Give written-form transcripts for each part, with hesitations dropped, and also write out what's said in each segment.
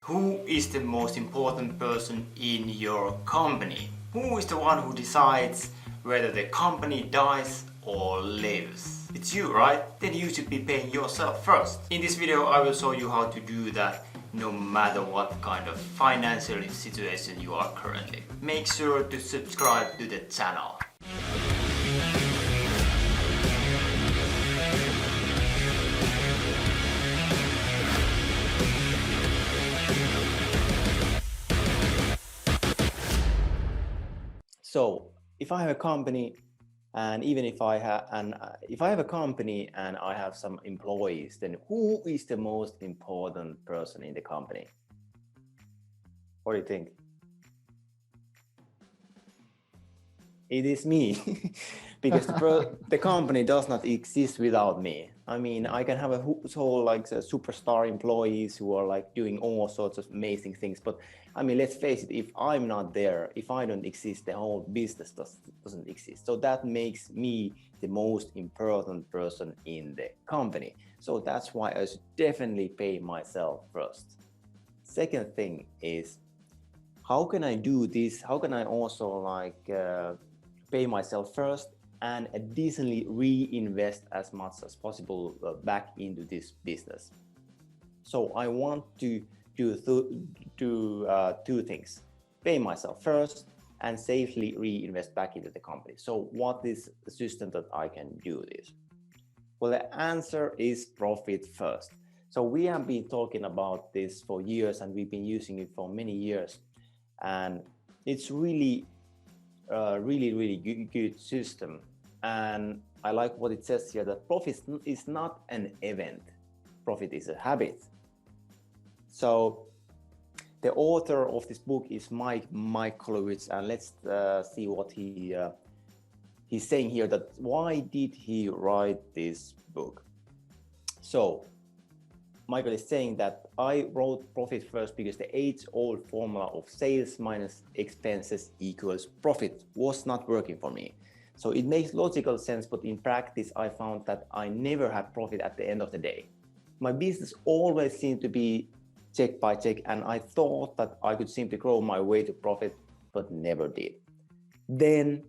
Who is the most important person in your company? Who is the one who decides whether the company dies or lives? It's you, right? Then you should be paying yourself first. In this video I will show you how to do that no matter what kind of financial situation you are currently. Make sure to subscribe to the channel. So if I have a company and even if I have a company and I have some employees, then who is the most important person in the company? What do you think? It is me, because the company does not exist without me. I mean, I can have a whole like superstar employees who are like doing all sorts of amazing things, but I mean, let's face it, if I'm not there, if I don't exist, the whole business doesn't exist. So that makes me the most important person in the company. So that's why I should definitely pay myself first. Second thing is, how can I do this? How can I also like pay myself first and additionally reinvest as much as possible back into this business? So I want to do two things: pay myself first and safely reinvest back into the company. So what is the system that I can do this? Well, the answer is profit first. So we have been talking about this for years and we've been using it for many years, and it's really good system. And I like what it says here, that profit is not an event, profit is a habit. So the author of this book is Mike Kolowitz, and let's see what he's saying here, that why did he write this book. So Michael is saying that I wrote profit first because the age-old formula of sales minus expenses equals profit was not working for me. So it makes logical sense, but in practice I found that I never had profit at the end of the day. My business always seemed to be check by check, and I thought that I could simply grow my way to profit, but never did. Then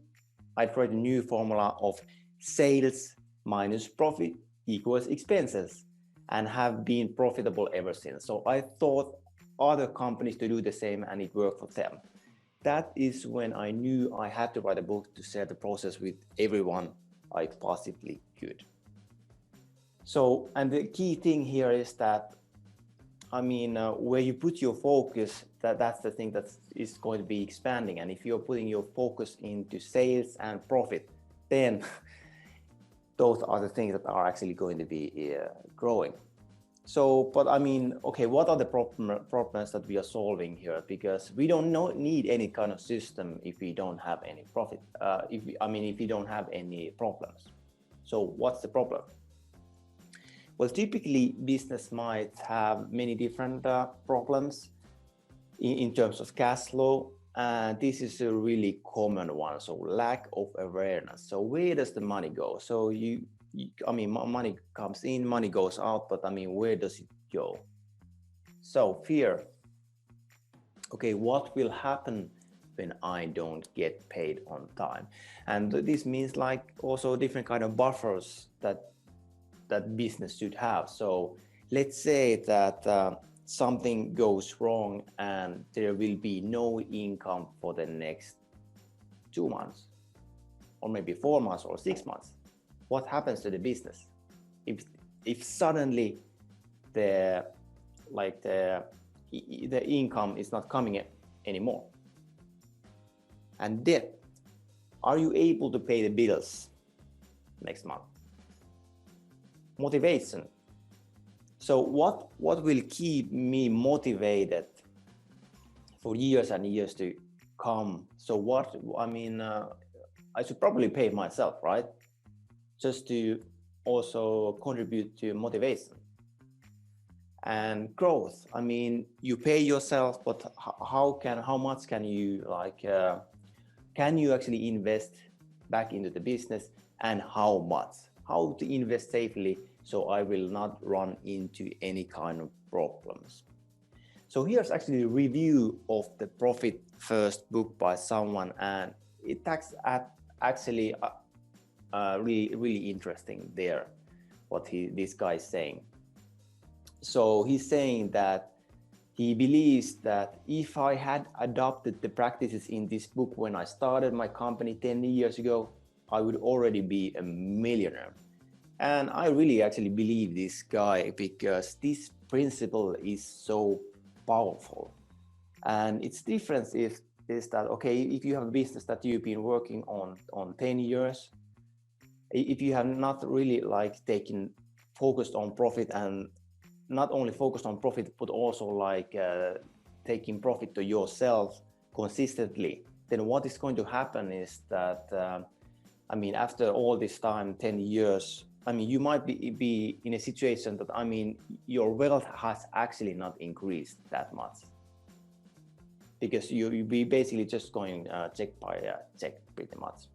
I tried a new formula of sales minus profit equals expenses, and have been profitable ever since. So I thought other companies to do the same and it worked for them. That is when I knew I had to write a book to share the process with everyone I possibly could. So, and the key thing here is that, I mean, where you put your focus, that's the thing that is going to be expanding. And if you're putting your focus into sales and profit, then those are the things that are actually going to be growing. So, but I mean, okay, what are the problems that we are solving here? Because we don't need any kind of system if we don't have any profit. If we don't have any problems. So what's the problem? Well, typically business might have many different problems in terms of cash flow. And this is a really common one. So lack of awareness. So where does the money go? So money comes in, money goes out, but I mean, where does it go? So fear. Okay, what will happen when I don't get paid on time? And this means like also different kind of buffers that business should have. So let's say that something goes wrong and there will be no income for the next 2 months, or maybe 4 months or 6 months. What happens to the business if suddenly the income is not coming anymore? And then, are you able to pay the bills next month? Motivation. So what will keep me motivated for years and years to come? So I should probably pay myself, right? Just to also contribute to motivation and growth. I mean, you pay yourself, but how much can you can you actually invest back into the business, and how much? How to invest safely so I will not run into any kind of problems. So here's actually a review of the Profit First book by someone, and it's actually really interesting there, what this guy is saying. So he's saying that he believes that if I had adopted the practices in this book when I started my company 10 years ago, I would already be a millionaire. And I really actually believe this guy, because this principle is so powerful. And its difference is that, okay, if you have a business that you've been working on 10 years, if you have not really like taken focused on profit, and not only focused on profit, but also like taking profit to yourself consistently, then what is going to happen is that, I mean, after all this time, 10 years, I mean, you might be in a situation that, I mean, your wealth has actually not increased that much, because you be basically just going check by check pretty much.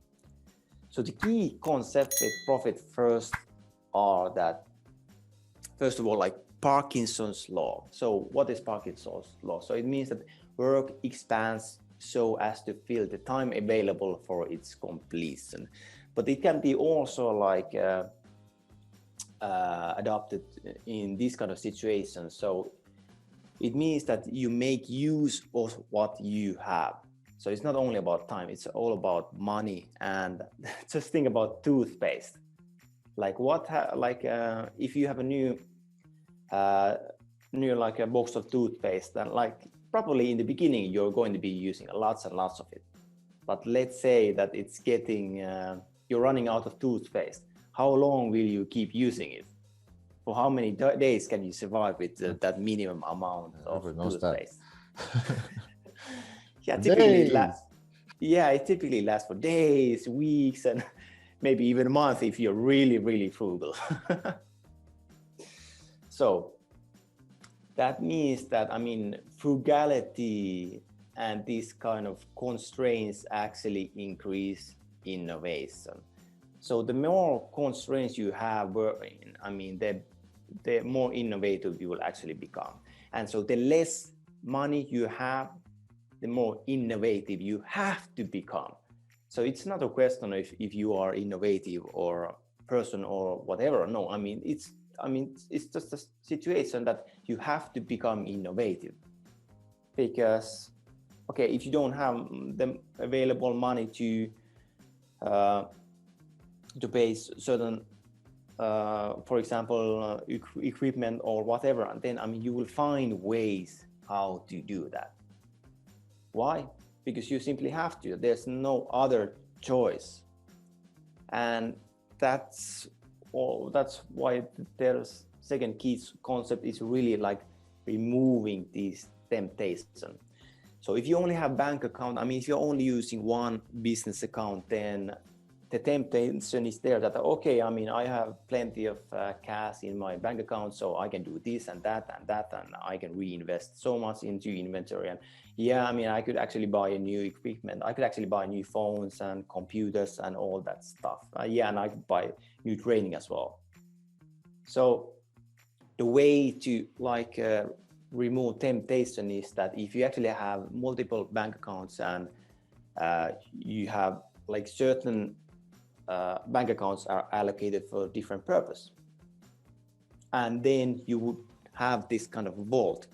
So the key concept with Profit First are that, first of all, like Parkinson's law. So what is Parkinson's law? So it means that work expands so as to fill the time available for its completion. But it can be also like adopted in this kind of situations. So it means that you make use of what you have. So it's not only about time, it's all about money. And just think about toothpaste. Like if you have a new like a box of toothpaste, then like probably in the beginning you're going to be using lots and lots of it. But let's say that it's getting you're running out of toothpaste. How long will you keep using it? For how many days can you survive with that minimum amount of toothpaste? Yeah, typically it typically lasts for days, weeks, and maybe even a month if you're really frugal. So that means that, I mean, frugality and these kind of constraints actually increase innovation. So the more constraints you have, I mean, the more innovative you will actually become. And so the less money you have, the more innovative you have to become. So it's not a question of if you are innovative or a person or whatever. No, I mean, it's just a situation that you have to become innovative. Because, okay, if you don't have the available money to pay certain, for example, equipment or whatever, and then, I mean, you will find ways how to do that. Why? Because you simply have to. There's no other choice. And that's why there's second key concept is really like removing these temptations. So if you only have bank account, I mean, if you're only using one business account, then the temptation is there that, okay, I mean, I have plenty of cash in my bank account, so I can do this and that and that, and I can reinvest so much into inventory. And yeah, I mean, I could actually buy a new equipment. I could actually buy new phones and computers and all that stuff. Yeah, and I could buy new training as well. So the way to like remove temptation is that if you actually have multiple bank accounts and you have like certain bank accounts are allocated for a different purpose, and then you would have this kind of vault.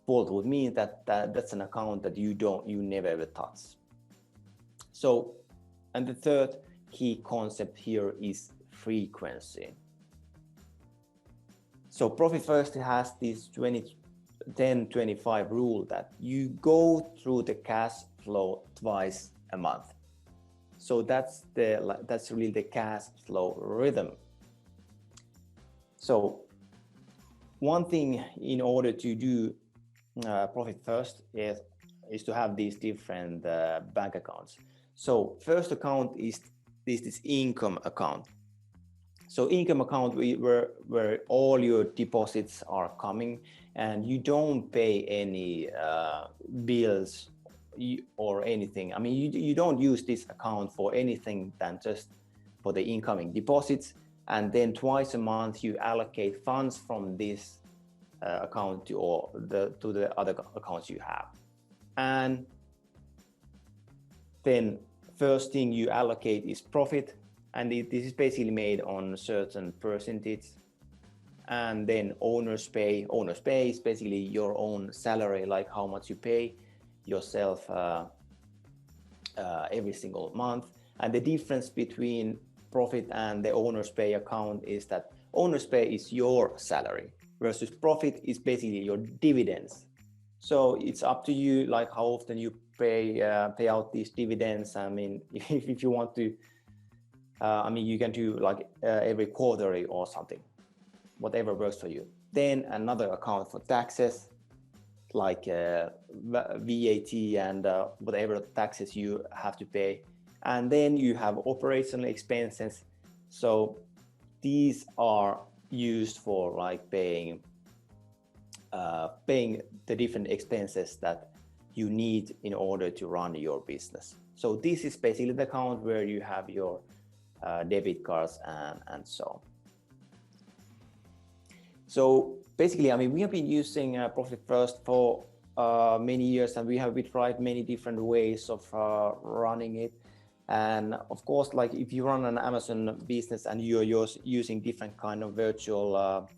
Vault would mean that that's an account that you never ever touch. So, and the third key concept here is frequency. So Profit First has this 10-25 rule that you go through the cash flow twice a month. So that's really the cash flow rhythm. So one thing in order to do Profit First is to have these different bank accounts. So first account is this income account. So income account where all your deposits are coming, and you don't pay any bills or anything. I mean, you don't use this account for anything than just for the incoming deposits, and then twice a month you allocate funds from this account to the other accounts you have. And then first thing you allocate is profit, and this is basically made on a certain percentage. And then owner's pay. Owner's pay is basically your own salary, like how much you pay yourself every single month. And the difference between profit and the owner's pay account is that owner's pay is your salary versus profit is basically your dividends. So it's up to you, like how often you pay out these dividends. I mean, if you want to, you can do like every quarterly or something, whatever works for you. Then another account for taxes, like VAT and whatever taxes you have to pay. And then you have operational expenses. So these are used for like paying the different expenses that you need in order to run your business. So this is basically the account where you have your debit cards and so on. So basically, I mean, we have been using Profit First for many years, and we have tried many different ways of running it. And of course, like if you run an Amazon business and you're using different kind of virtual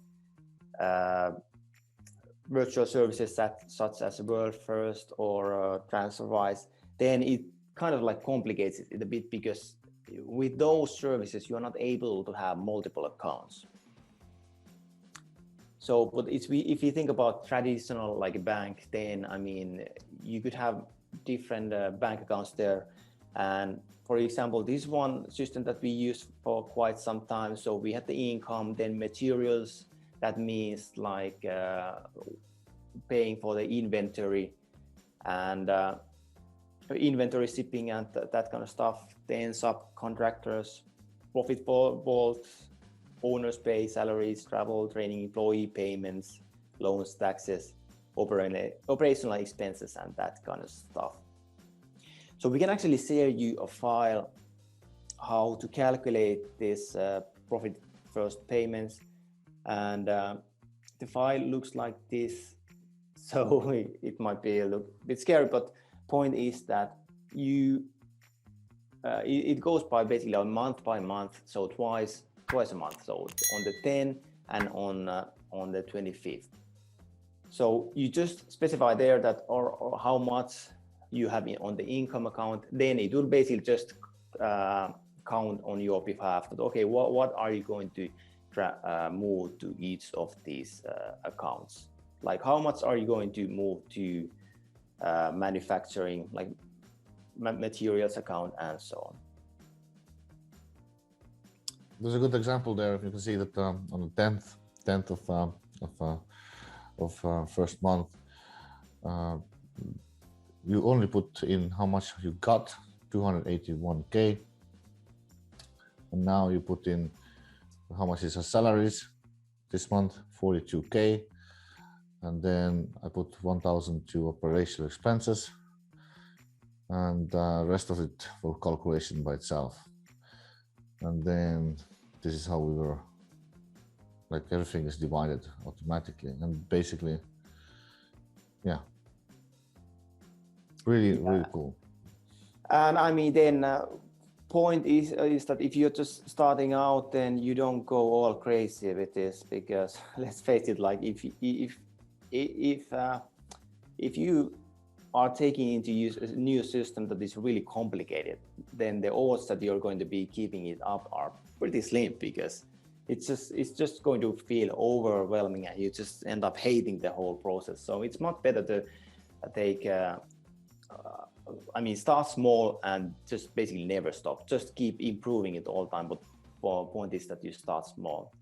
services such as World First or TransferWise, then it kind of like complicates it a bit, because with those services, you're not able to have multiple accounts. So, but if you think about traditional like a bank, then I mean, you could have different bank accounts there. And for example, this one system that we used for quite some time. So we had the income, then materials. That means like paying for the inventory and inventory shipping and that kind of stuff. Then subcontractors, profit vault, owner's pay, salaries, travel, training, employee payments, loans, taxes, operational expenses, and that kind of stuff. So we can actually share you a file how to calculate this profit first payments, and the file looks like this. So it might be a little bit scary, but point is that you it goes by basically on month by month, so twice a month, so on the 10th and on the 25th. So you just specify there that or how much you have on the income account, then it will basically just count on your behalf that, okay, what are you going to move to each of these accounts? Like how much are you going to move to manufacturing, like materials account and so on. There's a good example there. You can see that on the 10th of first month, you only put in how much you got, 281K, and now you put in how much is our salaries this month, 42K, and then I put 1,000 to operational expenses, and the rest of it for calculation by itself. And then this is how we were, like everything is divided automatically, and basically, yeah, really cool. And I mean, then point is that if you're just starting out, then you don't go all crazy with this, because let's face it, like if you are taking into use a new system that is really complicated, then the odds that you're going to be keeping it up are pretty slim, because it's just going to feel overwhelming and you just end up hating the whole process. So it's much better to take start small and just basically never stop, just keep improving it all the time. But the point is that you start small.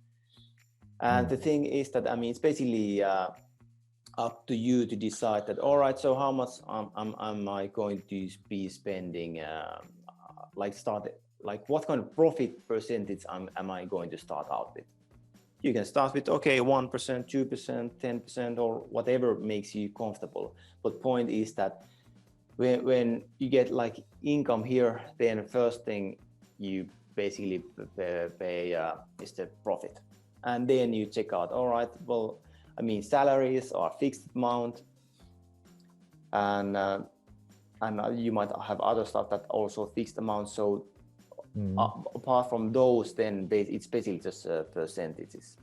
And the thing is that, I mean, it's basically up to you to decide that, all right, so how much am I going to be spending, what kind of profit percentage am I going to start out with? You can start with, okay, 1%, 2%, 10%, or whatever makes you comfortable. But point is that when you get like income here, then the first thing you basically pay is the profit. And then you check out, all right, well, I mean, salaries are fixed amount, and you might have other stuff that also fixed amount. So apart from those, then it's basically just percentages.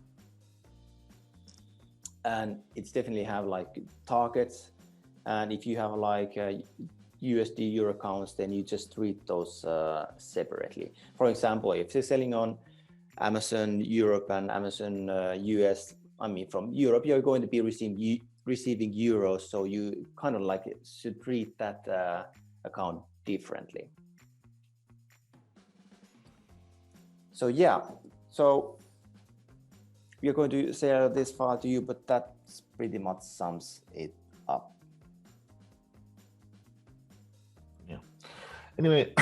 And it's definitely have like targets. And if you have like USD euro accounts, then you just treat those separately. For example, if you're selling on Amazon Europe and Amazon US, I mean, from Europe, you're going to be receiving euros. So you kind of like should treat that account differently. So yeah, so we're going to share this file to you, but that pretty much sums it up. Yeah. Anyway,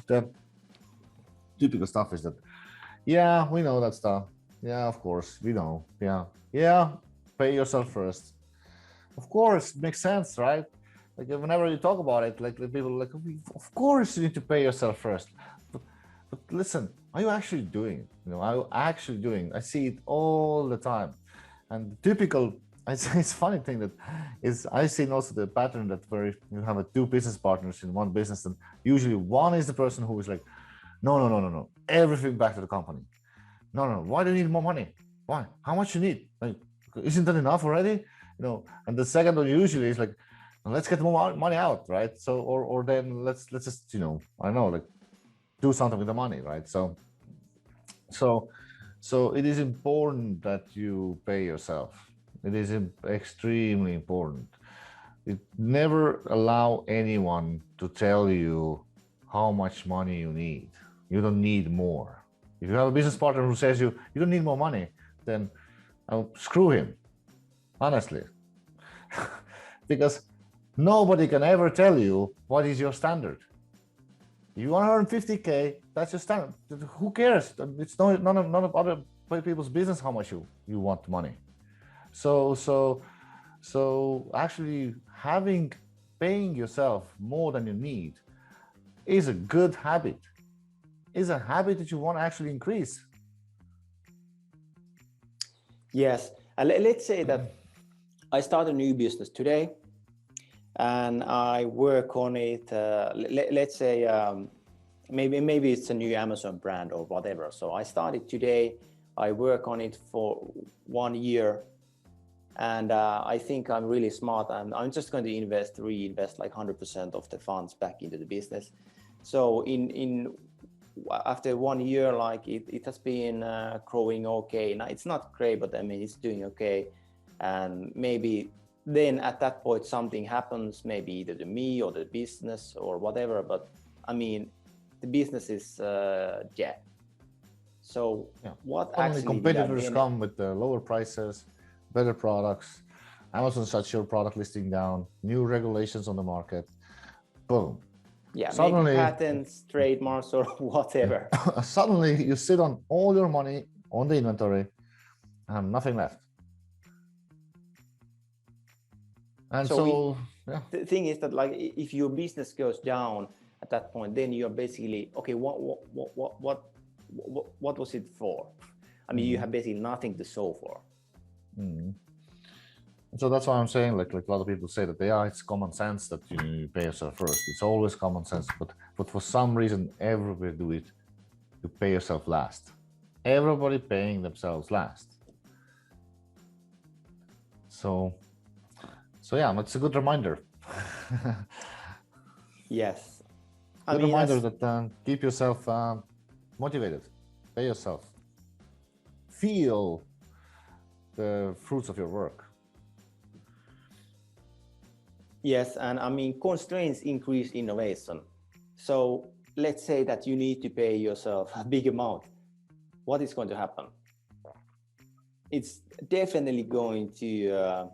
the typical stuff is that, yeah, we know that stuff. Yeah, of course, we know. Yeah, pay yourself first. Of course, makes sense, right? Like whenever you talk about it, like people are like, of course you need to pay yourself first. But listen, are you actually doing it? You know, are you actually doing? I see it all the time. And the typical, it's funny thing that is, I see also the pattern that where you have two business partners in one business, and usually one is the person who is like, no, everything back to the company. No, why do you need more money? Why? How much you need? Like, isn't that enough already? You know, and the second one usually is like, let's get more money out, right? So, or then let's just, you know, I don't know, like, do something with the money, right? So it is important that you pay yourself. It is extremely important. It never allow anyone to tell you how much money you need. You don't need more. If you have a business partner who says you don't need more money, then I'll screw him, honestly. Because nobody can ever tell you what is your standard. You want to earn 50K, that's your standard. Who cares? It's none of other people's business how much you want money. So actually paying yourself more than you need is a good habit. Is a habit that you want to actually increase. Yes, and let's say that I start a new business today, and I work on it. Let's say maybe it's a new Amazon brand or whatever. So I started today. I work on it for 1 year, and I think I'm really smart. And I'm just going to reinvest like 100% of the funds back into the business. So after 1 year, like it has been growing okay. Now it's not great, but I mean it's doing okay. And maybe then at that point something happens, maybe either to me or the business or whatever. But I mean, the business is So yeah. what Only actually competitors come with the lower prices, better products. Amazon shuts your product listing down. New regulations on the market. Boom. Yeah, Suddenly, maybe patents, trademarks, or whatever. Yeah. Suddenly you sit on all your money on the inventory and nothing left. And so yeah. The thing is that like if your business goes down at that point, then you're basically okay. What was it for? I mean, you have basically nothing to show for. So that's why I'm saying, like a lot of people say that, yeah, it's common sense that you pay yourself first. It's always common sense, but for some reason, everybody do it. You pay yourself last. Everybody paying themselves last. So yeah, it's a good reminder. Yes. Good reminder that keep yourself motivated. Pay yourself. Feel the fruits of your work. Yes, and I mean, constraints increase innovation. So let's say that you need to pay yourself a big amount. What is going to happen? It's definitely going to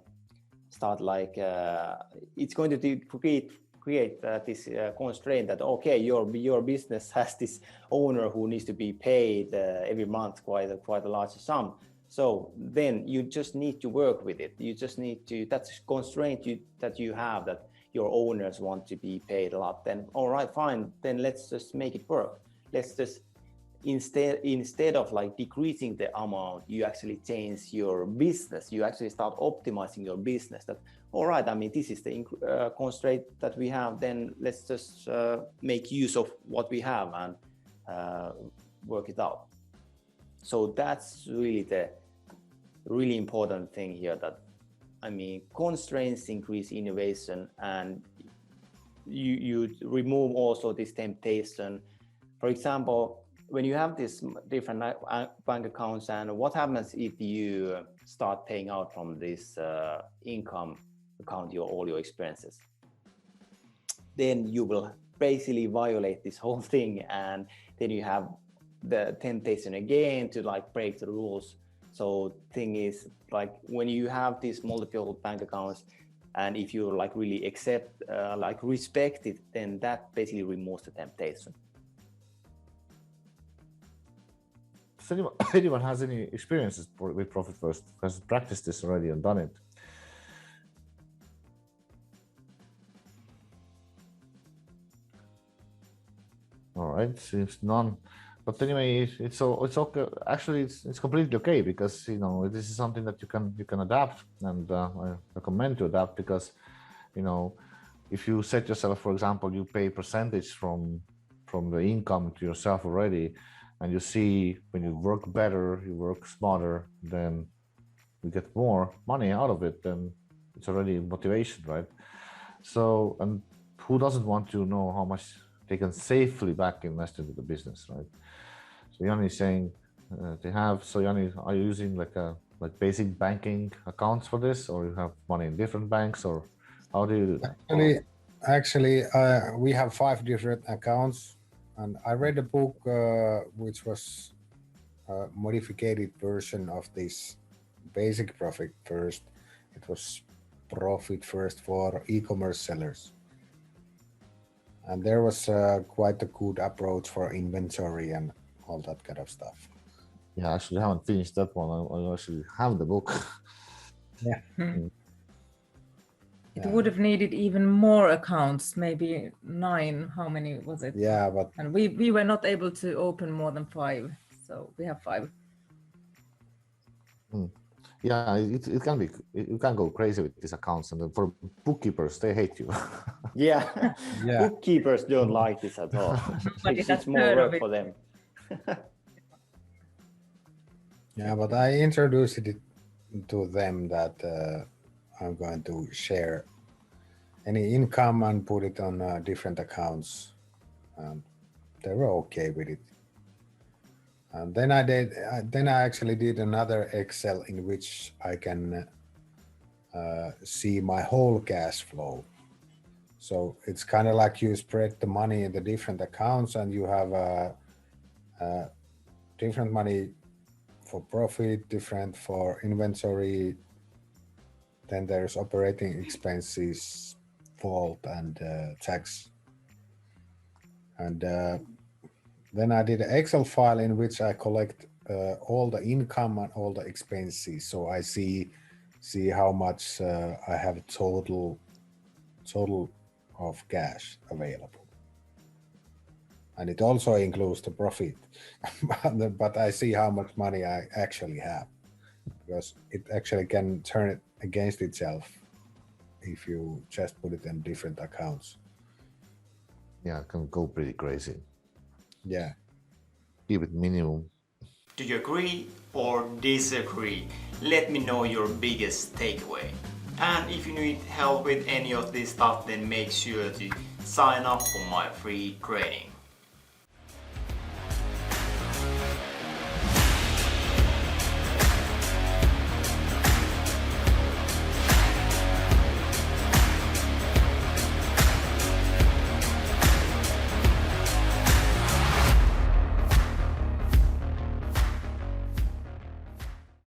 start like, it's going to create this constraint that, okay, your business has this owner who needs to be paid every month quite a large sum. So then you just need to work with it. You just need to, that's constraint that you have, that your owners want to be paid a lot. Then all right, fine, then let's just make it work. Let's just instead of like decreasing the amount, you actually change your business. You actually start optimizing your business. That, all right, I mean, this is the constraint that we have, then let's just make use of what we have and work it out. So that's really the really important thing here, that I mean, constraints increase innovation, and you remove also this temptation. For example, when you have these different bank accounts, and what happens if you start paying out from this income account all your expenses? Then you will basically violate this whole thing, and then you have the temptation again to like break the rules. So thing is, like when you have these multiple bank accounts, and if you like really accept, like respect it, then that basically removes the temptation. Does anyone has any experiences with Profit First? Has practiced this already and done it? All right, seems none. But anyway, it's okay. Actually, it's completely okay, because you know this is something that you can adapt, and I recommend to adapt, because you know if you set yourself, for example, you pay percentage from the income to yourself already, and you see when you work better, you work smarter, then you get more money out of it. Then it's already motivation, right? So, and who doesn't want to know how much they can safely back invest into the business, right? So Yanni is saying they have. So Yanni, are you using like basic banking accounts for this, or you have money in different banks, or how do you do that? Actually, we have 5 different accounts, and I read a book which was a modified version of this basic Profit First. It was Profit First for e-commerce sellers. And there was quite a good approach for inventory and all that kind of stuff. Yeah, I actually haven't finished that one. I actually have the book. Yeah. It would have needed even more accounts, maybe 9. How many was it? Yeah, but and we were not able to open more than 5, so we have 5. Yeah, it can be. You can go crazy with these accounts, and for bookkeepers, they hate you. Yeah. Bookkeepers don't like this at all. It's more work for them. Yeah, but I introduced it to them that I'm going to share any income and put it on different accounts, and they were okay with it. And then I actually did another Excel in which I can see my whole cash flow. So it's kind of like you spread the money in the different accounts, and you have different money for profit, different for inventory. Then there's operating expenses, vault, and tax. And then I did an Excel file in which I collect all the income and all the expenses. So I see how much I have total of cash available. And it also includes the profit, but I see how much money I actually have, because it actually can turn it against itself if you just put it in different accounts. Yeah, it can go pretty crazy. Yeah. Keep it minimum. Do you agree or disagree? Let me know your biggest takeaway. And if you need help with any of this stuff, then make sure to sign up for my free training.